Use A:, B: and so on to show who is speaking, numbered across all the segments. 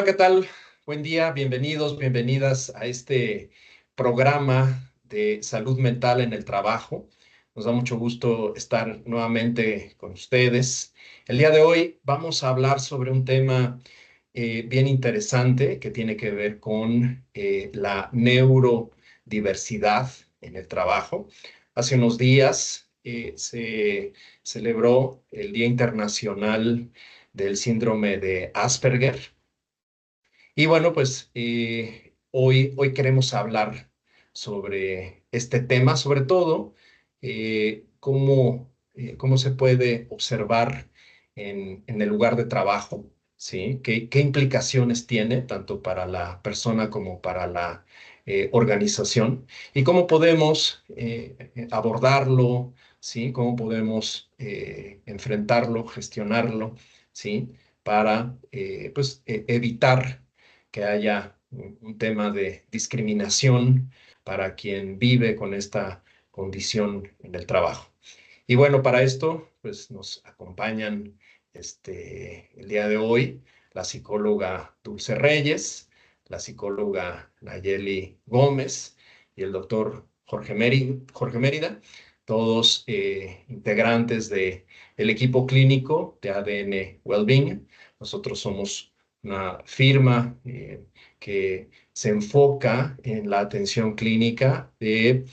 A: Hola, ¿qué tal? Buen día, bienvenidos, bienvenidas a este programa de salud mental en el trabajo. Nos da mucho gusto estar nuevamente con ustedes. El día de hoy vamos a hablar sobre un tema bien interesante que tiene que ver con la neurodiversidad en el trabajo. Hace unos días se celebró el Día Internacional del Síndrome de Asperger. Y bueno, pues hoy queremos hablar sobre este tema, sobre todo cómo se puede observar en el lugar de trabajo, ¿sí? ¿Qué implicaciones tiene tanto para la persona como para la organización? Y cómo podemos abordarlo, ¿sí? Cómo podemos enfrentarlo, gestionarlo, ¿sí? Para pues, evitar que haya un tema de discriminación para quien vive con esta condición en el trabajo. Y bueno, para esto, pues nos acompañan el día de hoy la psicóloga Dulce Reyes, la psicóloga Nayeli Gómez y el doctor Jorge Mérida, todos integrantes del equipo clínico de ADN Wellbeing. Nosotros somos una firma que se enfoca en la atención clínica de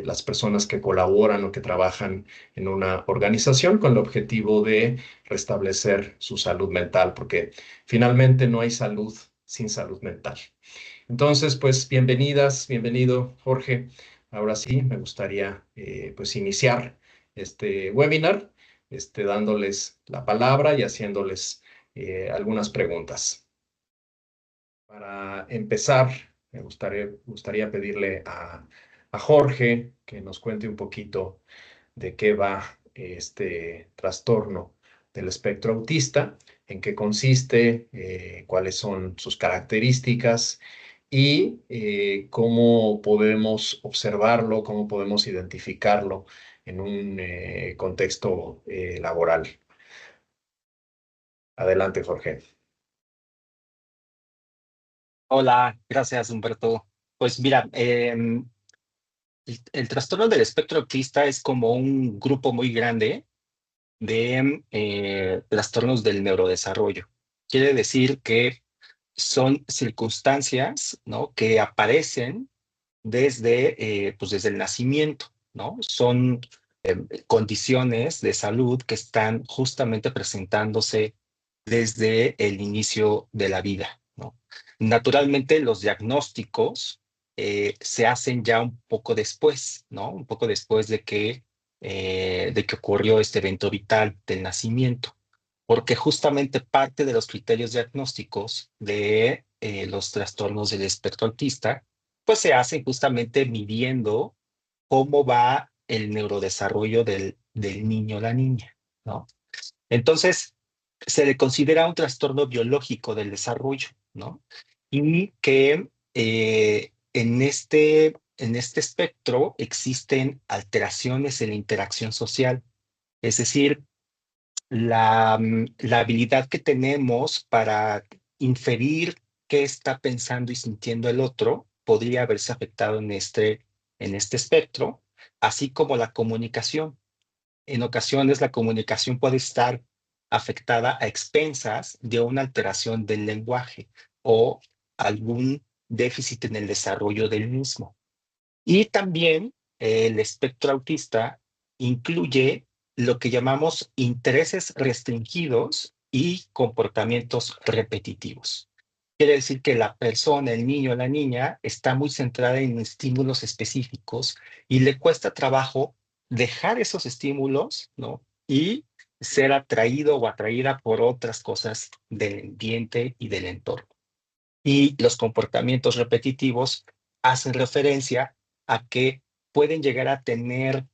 A: las personas que colaboran o que trabajan en una organización con el objetivo de restablecer su salud mental, porque finalmente no hay salud sin salud mental. Entonces, pues bienvenidas, bienvenido Jorge. Ahora sí, me gustaría pues iniciar este webinar, dándoles la palabra y haciéndoles algunas preguntas. Para empezar, me gustaría pedirle a Jorge que nos cuente un poquito de qué va este trastorno del espectro autista, en qué consiste, cuáles son sus características y cómo podemos observarlo, cómo podemos identificarlo en un contexto laboral. Adelante, Jorge.
B: Hola, gracias Humberto. Pues mira, el trastorno del espectro autista es como un grupo muy grande de trastornos del neurodesarrollo. Quiere decir que son circunstancias, ¿no?, que aparecen desde el nacimiento, ¿no? Son condiciones de salud que están justamente presentándose desde el inicio de la vida, ¿no? Naturalmente, los diagnósticos se hacen ya un poco después, ¿no? Un poco después de que ocurrió este evento vital del nacimiento, porque justamente parte de los criterios diagnósticos de los trastornos del espectro autista pues se hacen justamente midiendo cómo va el neurodesarrollo del niño o la niña, ¿no? Entonces, se le considera un trastorno biológico del desarrollo, ¿no? Y que en este espectro existen alteraciones en la interacción social, es decir, la habilidad que tenemos para inferir qué está pensando y sintiendo el otro podría haberse afectado en este espectro, así como la comunicación. En ocasiones la comunicación puede estar afectada a expensas de una alteración del lenguaje o algún déficit en el desarrollo del mismo. Y también el espectro autista incluye lo que llamamos intereses restringidos y comportamientos repetitivos. Quiere decir que la persona, el niño o la niña, está muy centrada en estímulos específicos y le cuesta trabajo dejar esos estímulos, ¿no? Y ser atraído o atraída por otras cosas del ambiente y del entorno. Y los comportamientos repetitivos hacen referencia a que pueden llegar a tener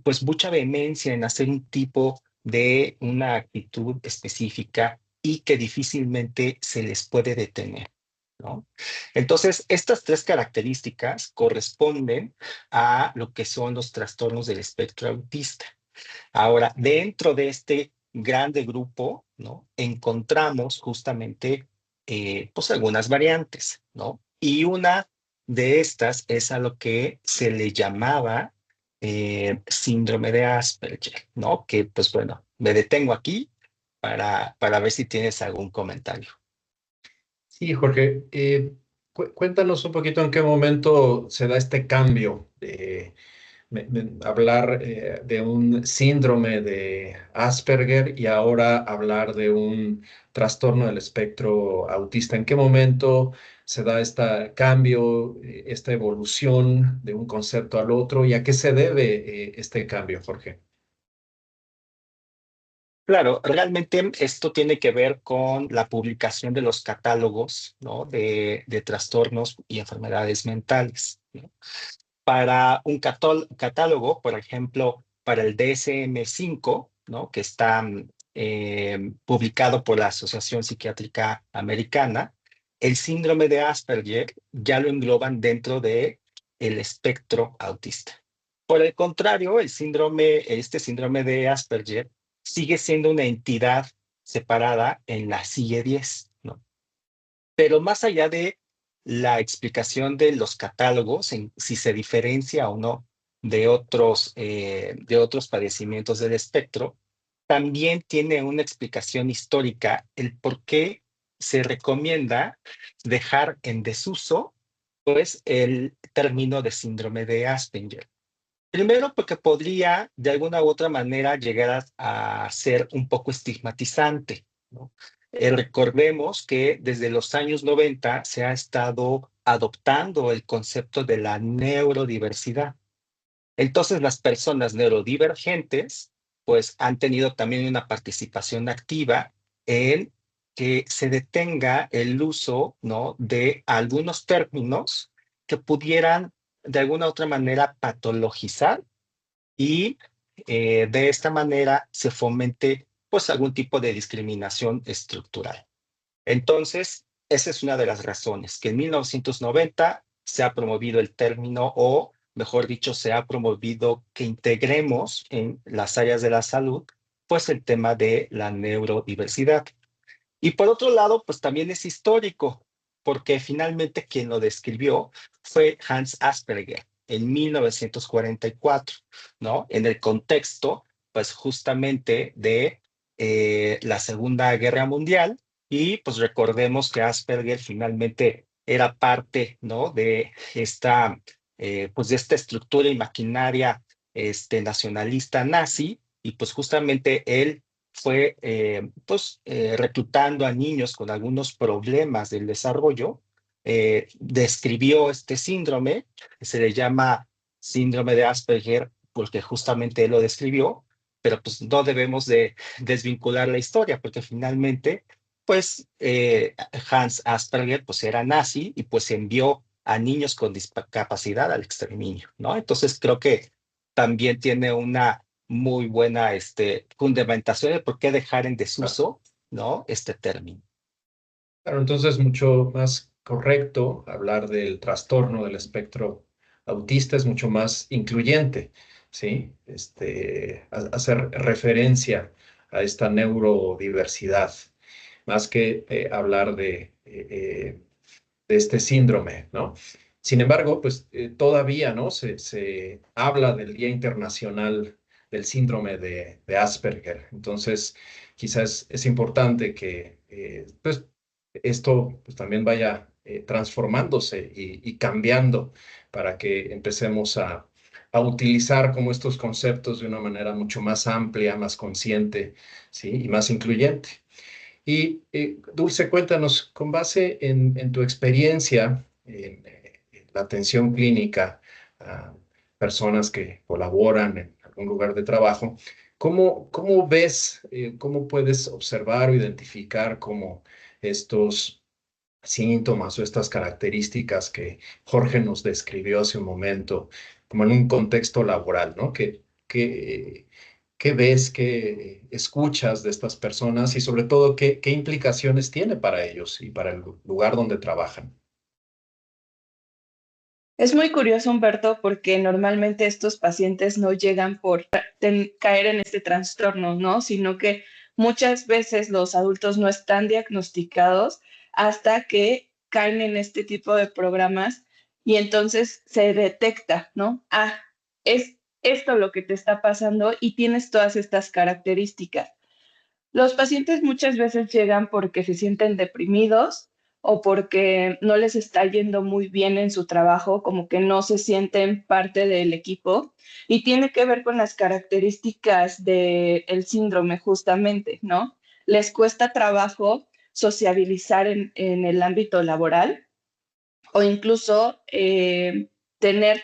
B: pues mucha vehemencia en hacer un tipo de una actitud específica y que difícilmente se les puede detener, ¿no? Entonces, estas tres características corresponden a lo que son los trastornos del espectro autista. Ahora, dentro de este grande grupo, ¿no?, encontramos justamente pues algunas variantes, ¿no? Y una de estas es a lo que se le llamaba síndrome de Asperger, ¿no? Que pues bueno, me detengo aquí para ver si tienes algún comentario.
A: Sí, Jorge, cuéntanos un poquito en qué momento se da este cambio de hablar de un síndrome de Asperger y ahora hablar de un trastorno del espectro autista. ¿En qué momento se da este cambio, esta evolución de un concepto al otro y a qué se debe este cambio, Jorge?
B: Claro, realmente esto tiene que ver con la publicación de los catálogos, ¿no? De trastornos y enfermedades mentales, ¿no? Para un catálogo, por ejemplo, para el DSM-5, ¿no? Que está publicado por la Asociación Psiquiátrica Americana, el síndrome de Asperger ya lo engloban dentro de el espectro autista. Por el contrario, este síndrome de Asperger sigue siendo una entidad separada en la CIE-10, ¿no? Pero más allá de la explicación de los catálogos, en si se diferencia o no de otros padecimientos del espectro, también tiene una explicación histórica el por qué se recomienda dejar en desuso, pues, el término de síndrome de Asperger. Primero, porque podría de alguna u otra manera llegar a ser un poco estigmatizante, ¿no? Recordemos que desde los años 90 se ha estado adoptando el concepto de la neurodiversidad. Entonces, las personas neurodivergentes, pues, han tenido también una participación activa en que se detenga el uso, ¿no? De algunos términos que pudieran de alguna u otra manera patologizar y de esta manera se fomente pues algún tipo de discriminación estructural. Entonces, esa es una de las razones, que en 1990 se ha promovido el término, o mejor dicho, se ha promovido que integremos en las áreas de la salud pues el tema de la neurodiversidad. Y por otro lado, pues también es histórico, porque finalmente quien lo describió fue Hans Asperger en 1944, ¿no? En el contexto, pues justamente de la Segunda Guerra Mundial, y pues recordemos que Asperger finalmente era parte, ¿no? De pues de esta estructura y maquinaria nacionalista nazi, y pues justamente él fue reclutando a niños con algunos problemas del desarrollo, describió este síndrome, que se le llama síndrome de Asperger porque justamente él lo describió, pero pues no debemos de desvincular la historia porque finalmente pues Hans Asperger pues era nazi y pues envió a niños con discapacidad al exterminio, ¿no? Entonces creo que también tiene una muy buena fundamentación de por qué dejar en
A: Ah,
B: desuso, ¿no? Este término.
A: claro, entonces mucho más correcto hablar del trastorno del espectro autista, es mucho más incluyente, ¿sí? Hacer referencia a esta neurodiversidad, más que hablar de este síndrome, ¿no? Sin embargo, pues todavía, ¿no? Se habla del Día Internacional del Síndrome de Asperger. Entonces, quizás es importante que, pues, esto pues, también vaya transformándose y cambiando para que empecemos a utilizar como estos conceptos de una manera mucho más amplia, más consciente, ¿sí? Y más incluyente. Y Dulce, cuéntanos, con base en tu experiencia en la atención clínica a personas que colaboran en algún lugar de trabajo, ¿cómo ves, cómo puedes observar o identificar cómo estos síntomas o estas características que Jorge nos describió hace un momento, como en un contexto laboral, ¿no? ¿Qué ves, qué escuchas de estas personas y sobre todo qué implicaciones tiene para ellos y para el lugar donde trabajan?
C: Es muy curioso, Humberto, porque normalmente estos pacientes no llegan por caer en este trastorno, ¿no? Sino que muchas veces los adultos no están diagnosticados hasta que caen en este tipo de programas y entonces se detecta, ¿no? Ah, es esto lo que te está pasando y tienes todas estas características. Los pacientes muchas veces llegan porque se sienten deprimidos o porque no les está yendo muy bien en su trabajo, como que no se sienten parte del equipo y tiene que ver con las características del síndrome justamente, ¿no? Les cuesta trabajo sociabilizar en el ámbito laboral o incluso tener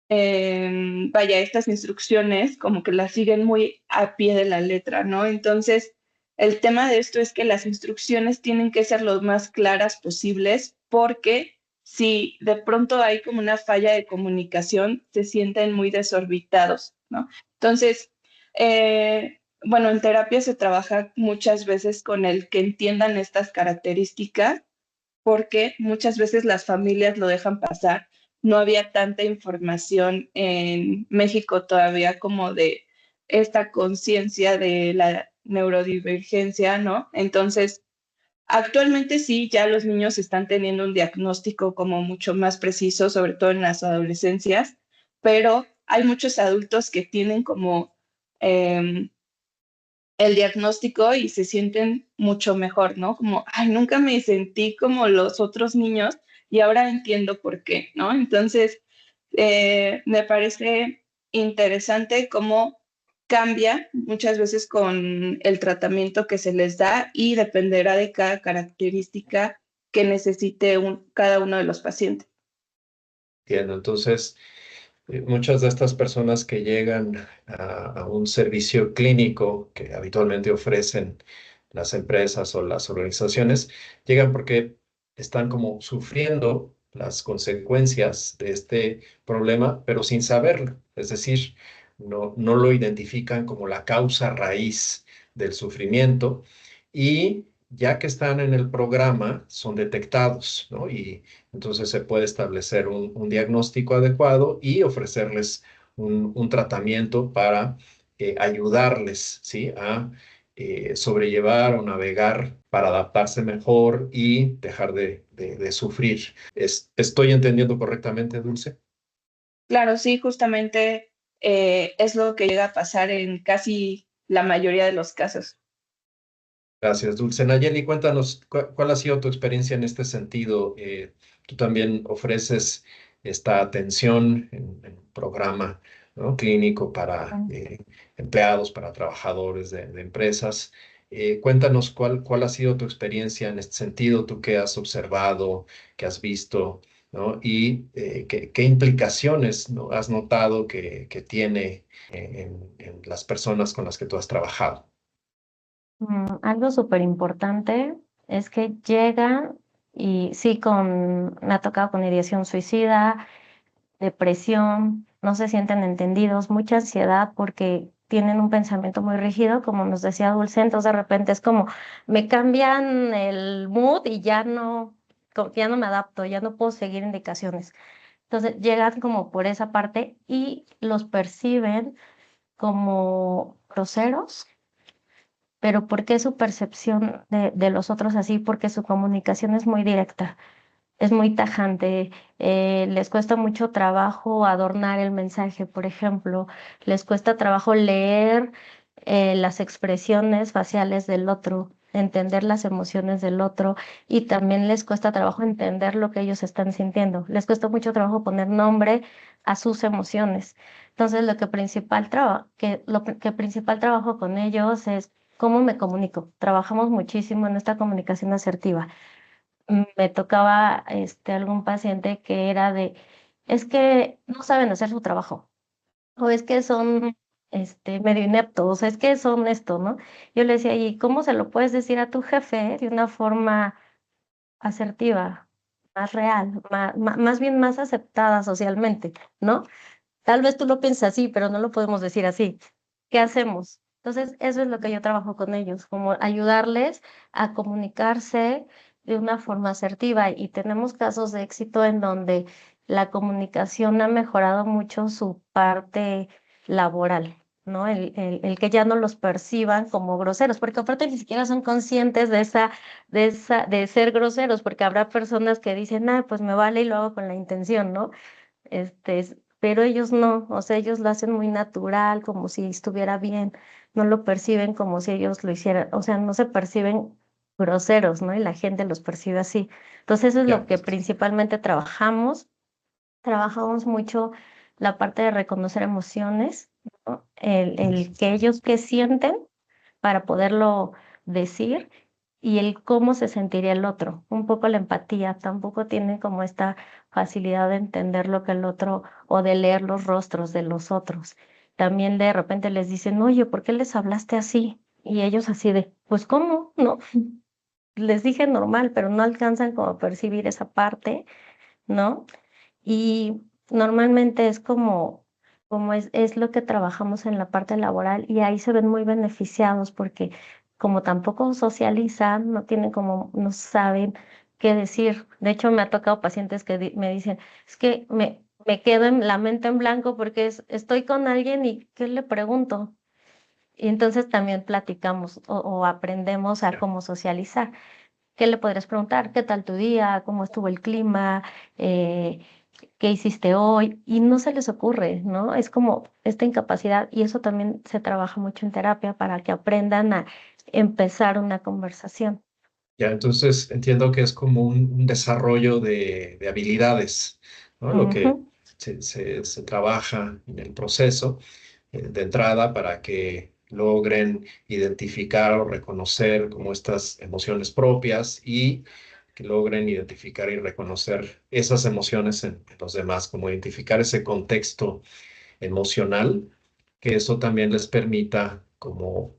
C: vaya, estas instrucciones como que las siguen muy a pie de la letra, ¿no? Entonces, el tema de esto es que las instrucciones tienen que ser lo más claras posibles porque si de pronto hay como una falla de comunicación, se sienten muy desorbitados, ¿no? Entonces, bueno, en terapia se trabaja muchas veces con el que entiendan estas características porque muchas veces las familias lo dejan pasar. No había tanta información en México todavía como de esta conciencia de la neurodivergencia, ¿no? Entonces, actualmente sí, ya los niños están teniendo un diagnóstico como mucho más preciso, sobre todo en las adolescencias, pero hay muchos adultos que tienen como el diagnóstico y se sienten mucho mejor, ¿no? Como, ay, nunca me sentí como los otros niños y ahora entiendo por qué, ¿no? Entonces, me parece interesante cómo cambia muchas veces con el tratamiento que se les da y dependerá de cada característica que necesite cada uno de los pacientes.
A: Entiendo. Entonces, muchas de estas personas que llegan a un servicio clínico que habitualmente ofrecen las empresas o las organizaciones, llegan porque están como sufriendo las consecuencias de este problema, pero sin saberlo. Es decir, no lo identifican como la causa raíz del sufrimiento y ya que están en el programa, son detectados, ¿no? Y entonces se puede establecer un diagnóstico adecuado y ofrecerles un tratamiento para ayudarles, ¿sí? A sobrellevar o navegar para adaptarse mejor y dejar de sufrir. ¿Estoy entendiendo correctamente, Dulce?
C: Claro, sí, justamente es lo que llega a pasar en casi la mayoría de los casos.
A: Gracias, Dulce. Nayeli, cuéntanos, ¿cuál ha sido tu experiencia en este sentido? Tú también ofreces esta atención en un programa, ¿no? Clínico para empleados, para trabajadores de empresas. Cuéntanos cuál ha sido tu experiencia en este sentido, tú qué has observado, qué has visto, ¿no? Y qué implicaciones, ¿no? has notado que tiene en las personas con las que tú has trabajado.
D: Algo súper importante es que llegan y sí, me ha tocado con ideación suicida, depresión, no se sienten entendidos, mucha ansiedad porque tienen un pensamiento muy rígido, como nos decía Dulce, entonces de repente es como me cambian el mood y ya no me adapto, ya no puedo seguir indicaciones. Entonces llegan como por esa parte y los perciben como groseros, pero ¿por qué su percepción de los otros así? Porque su comunicación es muy directa, es muy tajante, les cuesta mucho trabajo adornar el mensaje, por ejemplo, les cuesta trabajo leer las expresiones faciales del otro, entender las emociones del otro y también les cuesta trabajo entender lo que ellos están sintiendo. Les cuesta mucho trabajo poner nombre a sus emociones. Entonces, lo que principal trabajo con ellos es cómo me comunico. Trabajamos muchísimo en esta comunicación asertiva. Me tocaba algún paciente que era es que no saben hacer su trabajo, o es que son medio ineptos, es que son esto, ¿no? Yo le decía, ¿y cómo se lo puedes decir a tu jefe de una forma asertiva, más real, más bien más aceptada socialmente, ¿no? Tal vez tú lo piensas así, pero no lo podemos decir así. ¿Qué hacemos? Entonces, eso es lo que yo trabajo con ellos, como ayudarles a comunicarse de una forma asertiva. Y tenemos casos de éxito en donde la comunicación ha mejorado mucho su parte laboral. ¿no? El que ya no los perciban como groseros, porque aparte ni siquiera son conscientes de ser groseros, porque habrá personas que dicen, ah, pues me vale y lo hago con la intención, ¿no? Pero ellos no, o sea, ellos lo hacen muy natural, como si estuviera bien, no lo perciben como si ellos lo hicieran, o sea, no se perciben groseros, ¿no? Y la gente los percibe así. Entonces, eso es lo
A: Ya,
D: que principalmente trabajamos mucho la parte de reconocer emociones, ¿no? El que ellos qué sienten para poderlo decir y el cómo se sentiría el otro. Un poco la empatía, tampoco tienen como esta facilidad de entender lo que el otro o de leer los rostros de los otros. También de repente les dicen, oye, ¿por qué les hablaste así? Y ellos así de, pues ¿cómo? No, les dije normal, pero no alcanzan como a percibir esa parte, ¿no? Y normalmente es como es lo que trabajamos en la parte laboral y ahí se ven muy beneficiados porque como tampoco socializan, no tienen como, no saben qué decir. De hecho, me ha tocado pacientes que me dicen, es que me quedo en la mente en blanco porque estoy con alguien y ¿qué le pregunto? Y entonces también platicamos o aprendemos a
A: ya.
D: cómo socializar. ¿Qué le podrías preguntar? ¿Qué tal tu día? ¿Cómo estuvo el clima? ¿Qué hiciste hoy? Y no se les ocurre, ¿no? Es como esta incapacidad y eso también se trabaja mucho en terapia para que aprendan a empezar una conversación.
A: Ya, entonces entiendo que es como un desarrollo de habilidades, ¿no? Lo que
D: Ujú,
A: se trabaja en el proceso de entrada para que logren identificar o reconocer como estas emociones propias y que logren identificar y reconocer esas emociones en los demás, como identificar ese contexto emocional, que eso también les permita como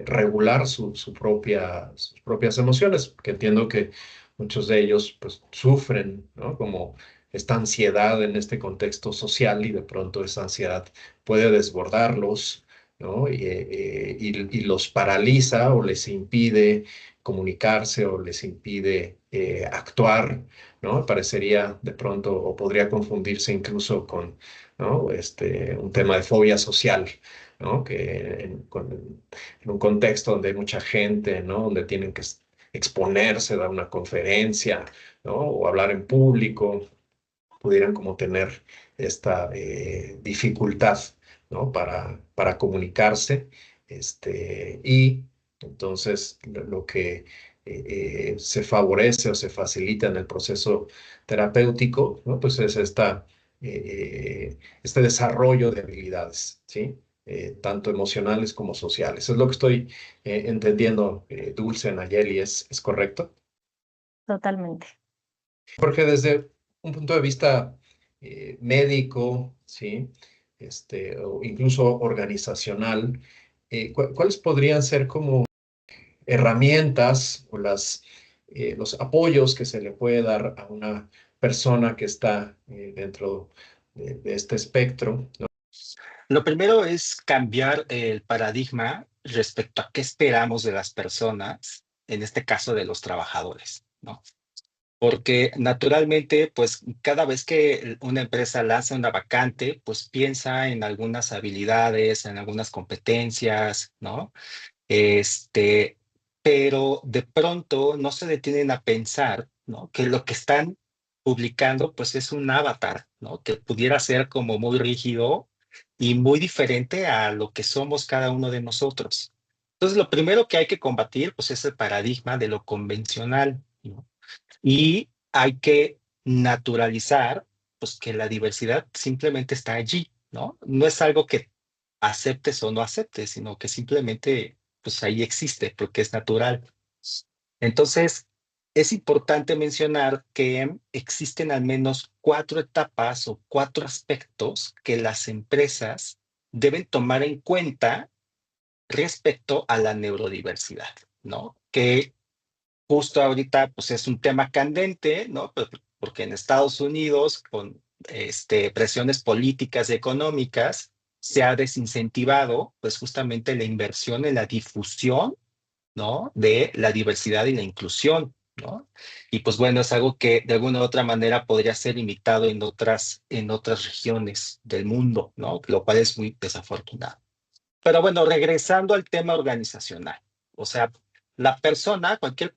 A: regular sus propias emociones, que entiendo que muchos de ellos pues sufren, ¿no? Como esta ansiedad en este contexto social y de pronto esa ansiedad puede desbordarlos, ¿no? Y los paraliza o les impide comunicarse o les impide actuar, ¿no? Parecería de pronto o podría confundirse incluso con, ¿no? Un tema de fobia social, ¿no? Que en un contexto donde hay mucha gente, ¿no? Donde tienen que exponerse, dar una conferencia, ¿no? O hablar en público, pudieran como tener esta dificultad, ¿no? Para comunicarse, y entonces lo que se favorece o se facilita en el proceso terapéutico, ¿no? Pues es este desarrollo de habilidades, ¿sí? Tanto emocionales como sociales. Es lo que estoy entendiendo, Dulce, Nayeli, ¿es correcto?
D: totalmente.
A: Porque desde un punto de vista médico, ¿sí? O incluso organizacional, ¿cuáles podrían ser como herramientas o los apoyos que se le puede dar a una persona que está dentro de este espectro?
B: Lo primero es cambiar el paradigma respecto a qué esperamos de las personas, en este caso de los trabajadores, ¿no? Porque naturalmente, pues cada vez que una empresa lanza una vacante, pues piensa en algunas habilidades, en algunas competencias, ¿no? Este, pero de pronto no se detienen a pensar, ¿no? Que lo que están publicando, pues es un avatar, ¿no? Que pudiera ser como muy rígido y muy diferente a lo que somos cada uno de nosotros. Entonces, lo primero que hay que combatir, pues es el paradigma de lo convencional, ¿no? Y hay que naturalizar, pues que la diversidad simplemente está allí, ¿no? No es algo que aceptes o no aceptes, sino que simplemente, pues ahí existe, porque es natural. Entonces, es importante mencionar que existen al menos cuatro etapas o cuatro aspectos que las empresas deben tomar en cuenta respecto a la neurodiversidad, ¿no? Que justo ahorita pues es un tema candente, ¿no? Porque en Estados Unidos con presiones políticas y económicas se ha desincentivado pues justamente la inversión en la difusión, ¿no? De la diversidad y la inclusión, ¿no? Y pues bueno, es algo que de alguna u otra manera podría ser imitado en otras regiones del mundo, ¿no? Lo cual es muy desafortunado. Pero bueno, regresando al tema organizacional, o sea, la persona, cualquier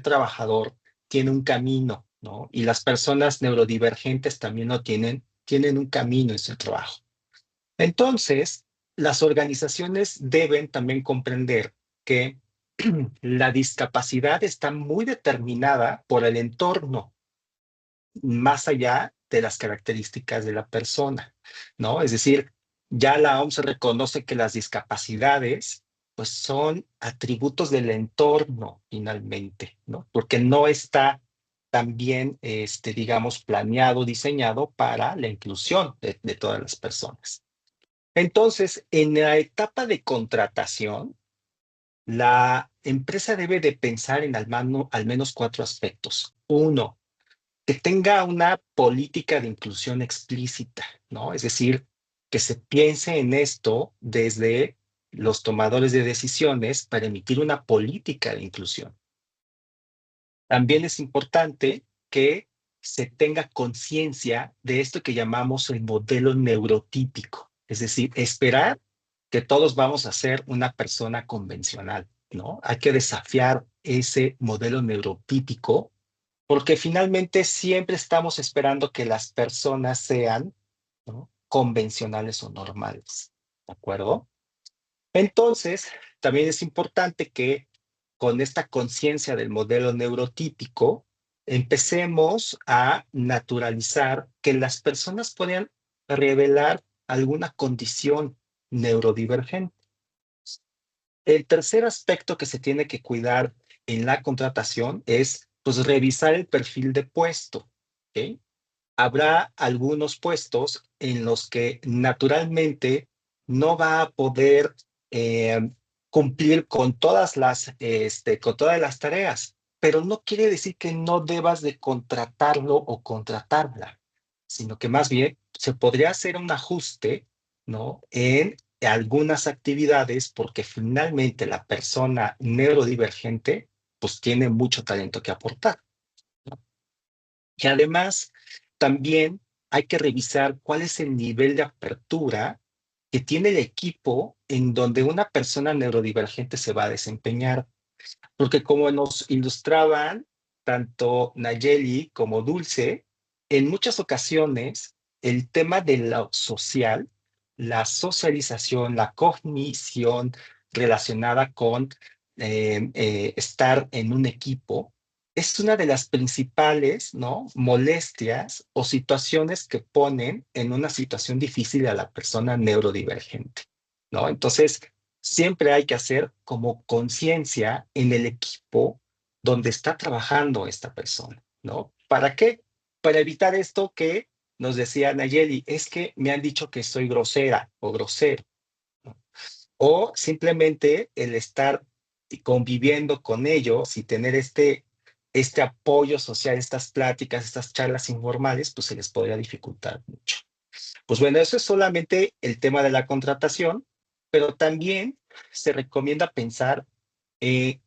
B: trabajador tiene un camino, ¿no? Y las personas neurodivergentes también lo tienen un camino en su trabajo. Entonces, las organizaciones deben también comprender que la discapacidad está muy determinada por el entorno, más allá de las características de la persona, ¿no? Es decir, ya la OMS reconoce que las discapacidades, pues son atributos del entorno finalmente, ¿no? Porque no está también, digamos, planeado, diseñado para la inclusión de todas las personas. Entonces, en la etapa de contratación, la empresa debe de pensar en al menos 4 aspectos. Uno, que tenga una política de inclusión explícita, ¿no? Es decir, que se piense en esto desde los tomadores de decisiones para emitir una política de inclusión. También es importante que se tenga conciencia de esto que llamamos el modelo neurotípico, es decir, esperar que todos vamos a ser una persona convencional, ¿no? Hay que desafiar ese modelo neurotípico porque finalmente siempre estamos esperando que las personas sean, ¿no?, convencionales o normales, ¿de acuerdo? Entonces, también es importante que con esta conciencia del modelo neurotípico, empecemos a naturalizar que las personas puedan revelar alguna condición neurodivergente. El tercer aspecto que se tiene que cuidar en la contratación es, pues, revisar el perfil de puesto, ¿ok? Habrá algunos puestos en los que naturalmente no va a poder cumplir con todas las tareas, pero no quiere decir que no debas de contratarlo o contratarla, sino que más bien se podría hacer un ajuste, ¿no?, en algunas actividades porque finalmente la persona neurodivergente pues tiene mucho talento que aportar, ¿no? Y además, también hay que revisar cuál es el nivel de apertura que tiene el equipo en donde una persona neurodivergente se va a desempeñar. Porque como nos ilustraban tanto Nayeli como Dulce, en muchas ocasiones el tema de lo social, la socialización, la cognición relacionada con estar en un equipo, es una de las principales, ¿no?, molestias o situaciones que ponen en una situación difícil a la persona neurodivergente, ¿no? Entonces, siempre hay que hacer como conciencia en el equipo donde está trabajando esta persona, ¿no? ¿Para qué? Para evitar esto que nos decía Nayeli, es que me han dicho que soy grosera o grosero, ¿no? O simplemente el estar conviviendo con ellos y tener este apoyo social, estas pláticas, estas charlas informales, pues se les podría dificultar mucho. Pues bueno, eso es solamente el tema de la contratación, pero también se recomienda pensar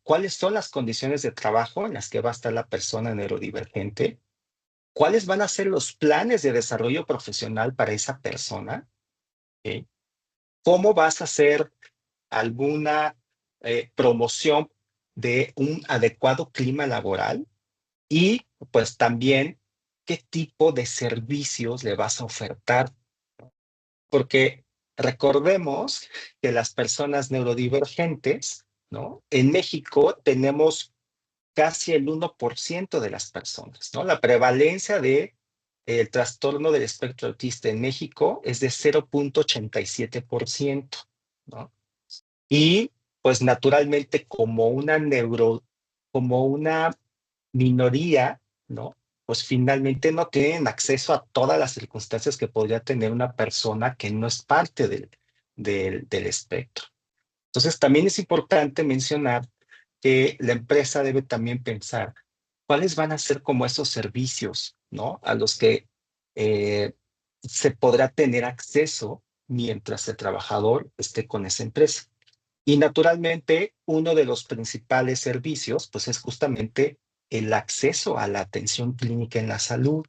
B: cuáles son las condiciones de trabajo en las que va a estar la persona neurodivergente, cuáles van a ser los planes de desarrollo profesional para esa persona, ¿ok? Cómo vas a hacer alguna promoción de un adecuado clima laboral y pues también qué tipo de servicios le vas a ofertar. Porque recordemos que las personas neurodivergentes, ¿no? En México tenemos casi el 1% de las personas, ¿no? La prevalencia de el trastorno del espectro autista en México es de 0.87%, ¿no? Y pues naturalmente como una minoría, ¿no?, pues finalmente no tienen acceso a todas las circunstancias que podría tener una persona que no es parte del espectro. Entonces, también es importante mencionar que la empresa debe también pensar cuáles van a ser como esos servicios, ¿no?, a los que se podrá tener acceso mientras el trabajador esté con esa empresa. Y naturalmente, uno de los principales servicios, pues es justamente el acceso a la atención clínica en la salud.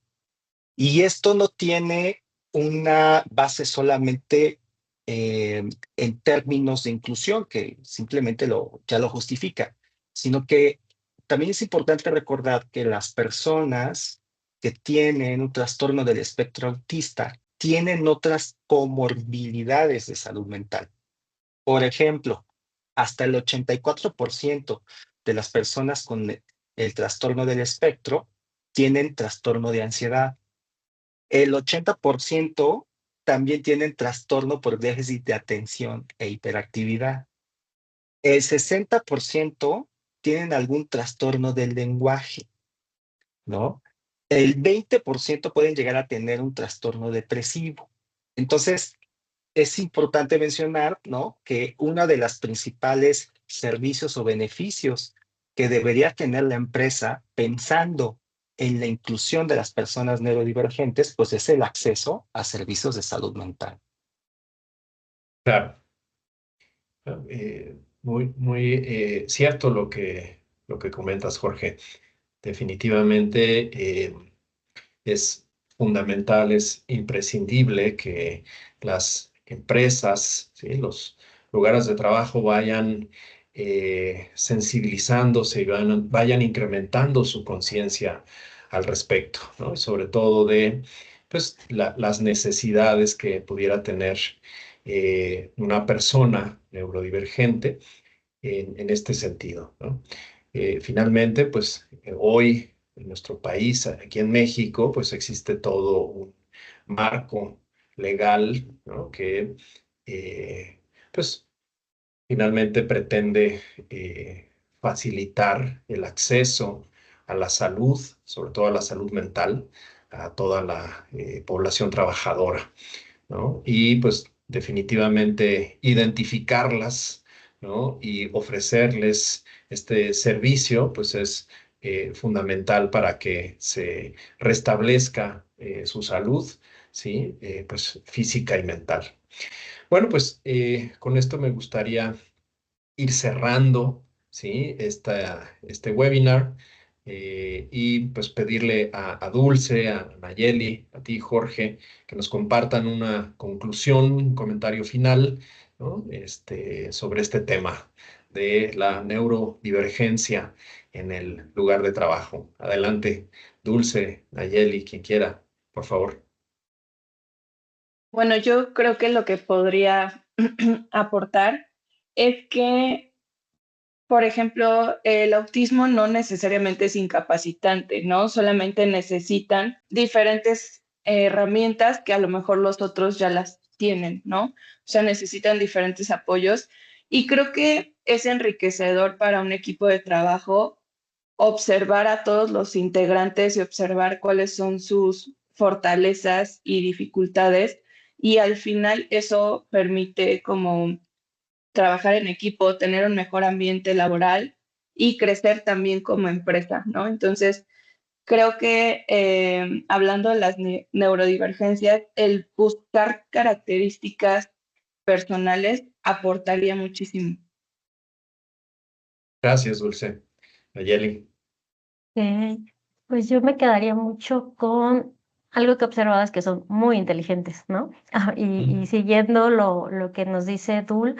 B: Y esto no tiene una base solamente en términos de inclusión, que simplemente ya lo justifica, sino que también es importante recordar que las personas que tienen un trastorno del espectro autista tienen otras comorbilidades de salud mental. Por ejemplo, hasta el 84% de las personas con el trastorno del espectro tienen trastorno de ansiedad. El 80% también tienen trastorno por déficit de atención e hiperactividad. El 60% tienen algún trastorno del lenguaje, ¿no? El 20% pueden llegar a tener un trastorno depresivo. Entonces, es importante mencionar, ¿no?, que uno de los principales servicios o beneficios que debería tener la empresa pensando en la inclusión de las personas neurodivergentes, pues es el acceso a servicios de salud mental.
A: Claro. Muy cierto lo que comentas, Jorge. Definitivamente es fundamental, es imprescindible que las empresas, ¿sí?, los lugares de trabajo vayan sensibilizándose y vayan incrementando su conciencia al respecto, ¿no? Y sobre todo de pues, las necesidades que pudiera tener una persona neurodivergente en este sentido, ¿no? Finalmente, pues hoy en nuestro país, aquí en México, pues existe todo un marco legal, ¿no?, que pues finalmente pretende facilitar el acceso a la salud, sobre todo a la salud mental, a toda la población trabajadora, ¿no? Y pues definitivamente identificarlas, ¿no?, y ofrecerles este servicio, pues es fundamental para que se restablezca su salud, ¿sí? Pues física y mental. Bueno, pues con esto me gustaría ir cerrando, ¿sí?, este webinar y pues pedirle a Dulce, a Nayeli, a ti, Jorge, que nos compartan una conclusión, un comentario final, ¿no?, sobre este tema de la neurodivergencia en el lugar de trabajo. Adelante, Dulce, Nayeli, quien quiera, por favor.
C: Bueno, yo creo que lo que podría aportar es que, por ejemplo, el autismo no necesariamente es incapacitante, ¿no? Solamente necesitan diferentes herramientas que a lo mejor los otros ya las tienen, ¿no? O sea, necesitan diferentes apoyos y creo que es enriquecedor para un equipo de trabajo observar a todos los integrantes y observar cuáles son sus fortalezas y dificultades y al final eso permite como trabajar en equipo, tener un mejor ambiente laboral y crecer también como empresa, ¿no? Entonces, creo que hablando de las neurodivergencias, el buscar características personales aportaría muchísimo.
A: Gracias, Dulce. Nayeli.
D: Ok, pues yo me quedaría mucho con algo que he observado es que son muy inteligentes, ¿no? Y siguiendo lo que nos dice Dul,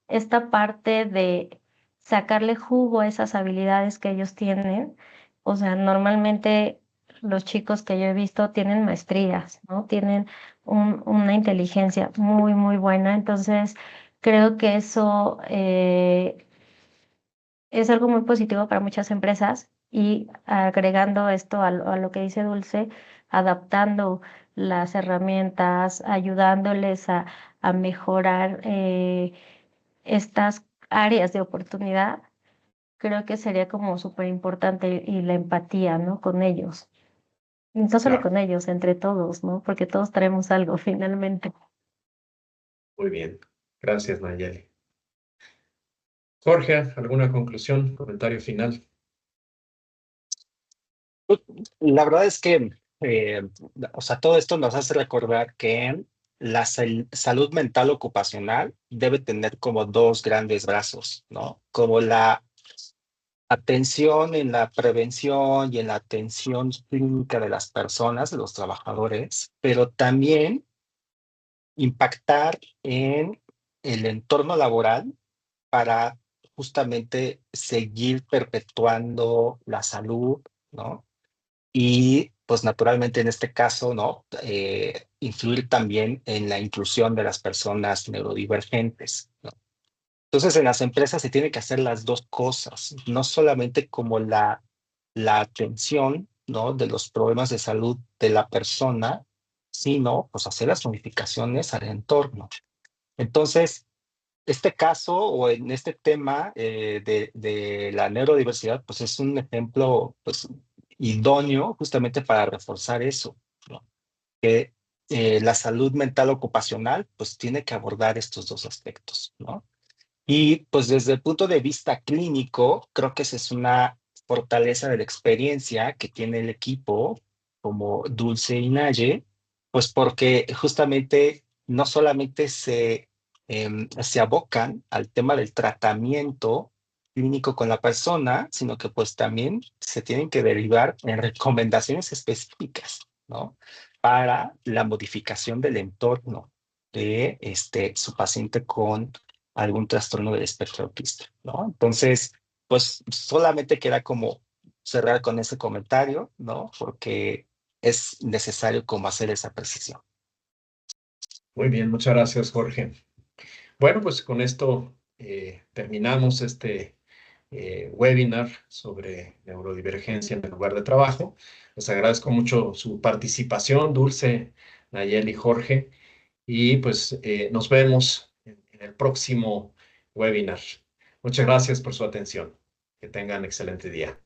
D: esta parte de sacarle jugo a esas habilidades que ellos tienen, o sea, normalmente los chicos que yo he visto tienen maestrías, ¿no? Tienen una inteligencia muy, muy buena, entonces creo que eso es algo muy positivo para muchas empresas y agregando esto a lo que dice Dulce, adaptando las herramientas, ayudándoles a mejorar estas áreas de oportunidad, creo que sería como súper importante y la empatía, ¿no? Con ellos. Y no solo
A: Claro,
D: con ellos, entre todos, ¿no? Porque todos traemos algo finalmente.
A: muy bien. Gracias, Nayeli. Jorge, ¿alguna conclusión, comentario final?
B: La verdad es que, o sea, todo esto nos hace recordar que la salud mental ocupacional debe tener como dos grandes brazos, ¿no? Como la atención en la prevención y en la atención clínica de las personas, de los trabajadores, pero también impactar en el entorno laboral para justamente seguir perpetuando la salud, ¿no? Y pues naturalmente en este caso, ¿no? Influir también en la inclusión de las personas neurodivergentes, ¿no? Entonces en las empresas se tiene que hacer las dos cosas, no solamente como la atención, ¿no? De los problemas de salud de la persona, sino pues hacer las modificaciones al entorno. Entonces, este caso o en este tema de la neurodiversidad, pues es un ejemplo pues, idóneo justamente para reforzar eso, ¿no? Que la salud mental ocupacional pues tiene que abordar estos dos aspectos, ¿no? Y pues desde el punto de vista clínico, creo que esa es una fortaleza de la experiencia que tiene el equipo como Dulce y Naye, pues porque justamente no solamente se abocan al tema del tratamiento clínico con la persona, sino que pues también se tienen que derivar en recomendaciones específicas, ¿no? Para la modificación del entorno de su paciente con algún trastorno del espectro autista, ¿no? Entonces, pues solamente queda como cerrar con ese comentario, ¿no? Porque es necesario como hacer esa precisión.
A: Muy bien, muchas gracias, Jorge. Bueno, pues con esto terminamos este webinar sobre neurodivergencia en el lugar de trabajo. Les agradezco mucho su participación, Dulce, Nayeli, Jorge, y pues nos vemos en el próximo webinar. Muchas gracias por su atención. Que tengan excelente día.